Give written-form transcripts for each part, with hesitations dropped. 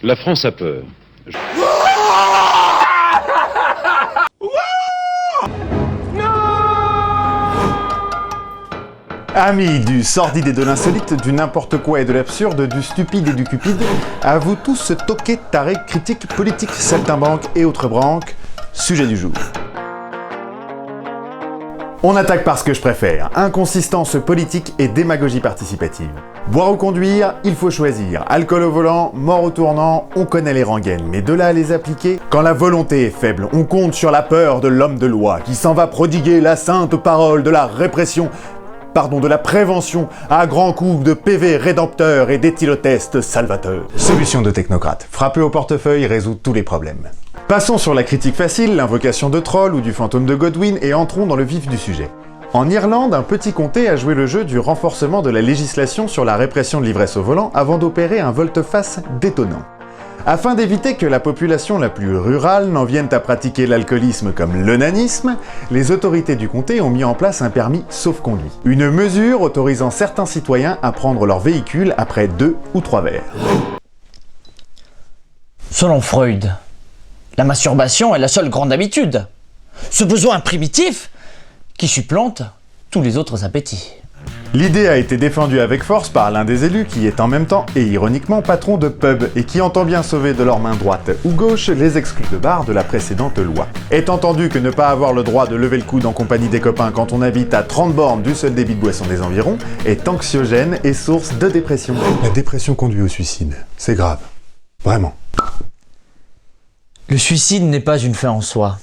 La France a peur. Amis du sordide et de l'insolite, du n'importe quoi et de l'absurde, du stupide et du cupide, à vous tous ce toqué, taré, critique, politique, saltimbanque et autres branques, sujet du jour. On attaque par ce que je préfère, inconsistance politique et démagogie participative. Boire ou conduire, il faut choisir. Alcool au volant, mort au tournant, on connaît les rengaines, mais de là à les appliquer, quand la volonté est faible, on compte sur la peur de l'homme de loi, qui s'en va prodiguer la sainte parole de la répression, de la prévention, à grands coups de PV rédempteurs et d'éthylotest salvateurs. Solution de technocrate. Frapper au portefeuille résout tous les problèmes. Passons sur la critique facile, l'invocation de troll ou du fantôme de Godwin et entrons dans le vif du sujet. En Irlande, un petit comté a joué le jeu du renforcement de la législation sur la répression de l'ivresse au volant avant d'opérer un volte-face détonnant. Afin d'éviter que la population la plus rurale n'en vienne à pratiquer l'alcoolisme comme l'onanisme, les autorités du comté ont mis en place un permis sauf-conduit. Une mesure autorisant certains citoyens à prendre leur véhicule après 2 ou 3 verres. Selon Freud, la masturbation est la seule grande habitude. Ce besoin primitif qui supplante tous les autres appétits. L'idée a été défendue avec force par l'un des élus qui est en même temps et ironiquement patron de pub et qui entend bien sauver de leur main droite ou gauche les exclus de bar de la précédente loi. Est entendu que ne pas avoir le droit de lever le coude en compagnie des copains quand on habite à 30 bornes du seul débit de boisson des environs est anxiogène et source de dépression. La dépression conduit au suicide. C'est grave. Vraiment. Le suicide n'est pas une fin en soi.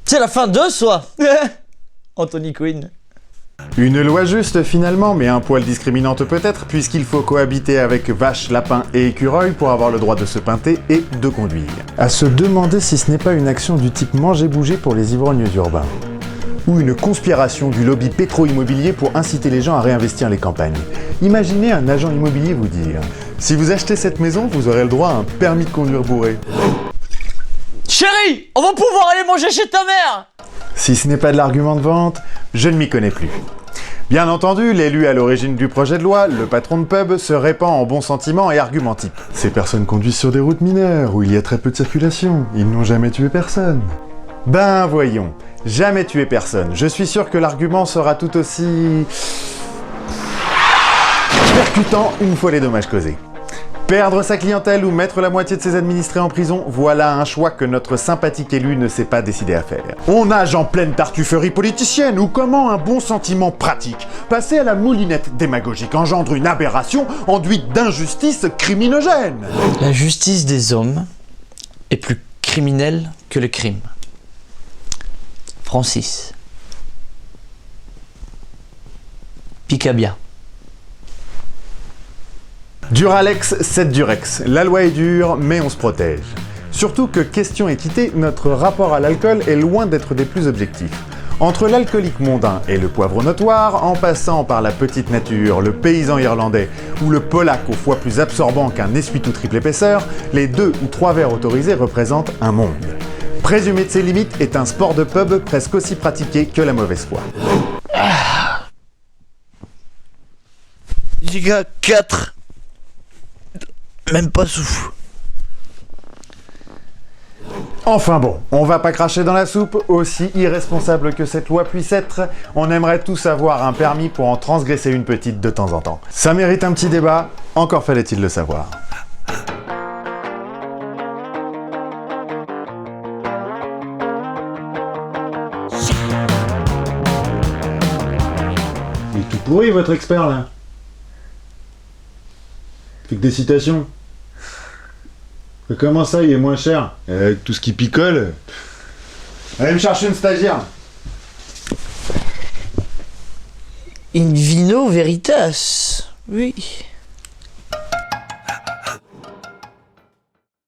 C'est la fin de soi. Anthony Quinn. Une loi juste finalement, mais un poil discriminante peut-être, puisqu'il faut cohabiter avec vache, lapin et écureuil pour avoir le droit de se pinter et de conduire. À se demander si ce n'est pas une action du type manger-bouger pour les ivrognes urbains. Ou une conspiration du lobby pétro-immobilier pour inciter les gens à réinvestir les campagnes. Imaginez un agent immobilier vous dire « Si vous achetez cette maison, vous aurez le droit à un permis de conduire bourré. » Chérie, on va pouvoir aller manger chez ta mère. Si ce n'est pas de l'argument de vente, je ne m'y connais plus. Bien entendu, l'élu à l'origine du projet de loi, le patron de pub, se répand en bons sentiments et arguments type. Ces personnes conduisent sur des routes mineures où il y a très peu de circulation, ils n'ont jamais tué personne. Ben voyons, jamais tué personne. Je suis sûr que l'argument sera tout aussi percutant une fois les dommages causés. Perdre sa clientèle ou mettre la moitié de ses administrés en prison, voilà un choix que notre sympathique élu ne s'est pas décidé à faire. On nage en pleine tartufferie politicienne ou comment un bon sentiment pratique, passé à la moulinette démagogique, engendre une aberration enduite d'injustice criminogène. La justice des hommes est plus criminelle que le crime. Francis. Picabia. Duralex, c'est Durex. La loi est dure, mais on se protège. Surtout que, question équité, notre rapport à l'alcool est loin d'être des plus objectifs. Entre l'alcoolique mondain et le poivre notoire, en passant par la petite nature, le paysan irlandais ou le polac au foie plus absorbant qu'un essuie-tout triple épaisseur, les 2 ou 3 verres autorisés représentent un monde. Présumer de ses limites est un sport de pub presque aussi pratiqué que la mauvaise foi. Giga 4. Même pas souffle. Enfin bon, on va pas cracher dans la soupe, aussi irresponsable que cette loi puisse être, on aimerait tous avoir un permis pour en transgresser une petite de temps en temps. Ça mérite un petit débat, encore fallait-il le savoir. Il est tout pourri votre expert là. Fait que des citations. Mais comment ça, il est moins cher? Avec tout ce qui picole. Allez me chercher une stagiaire. In vino veritas. Oui.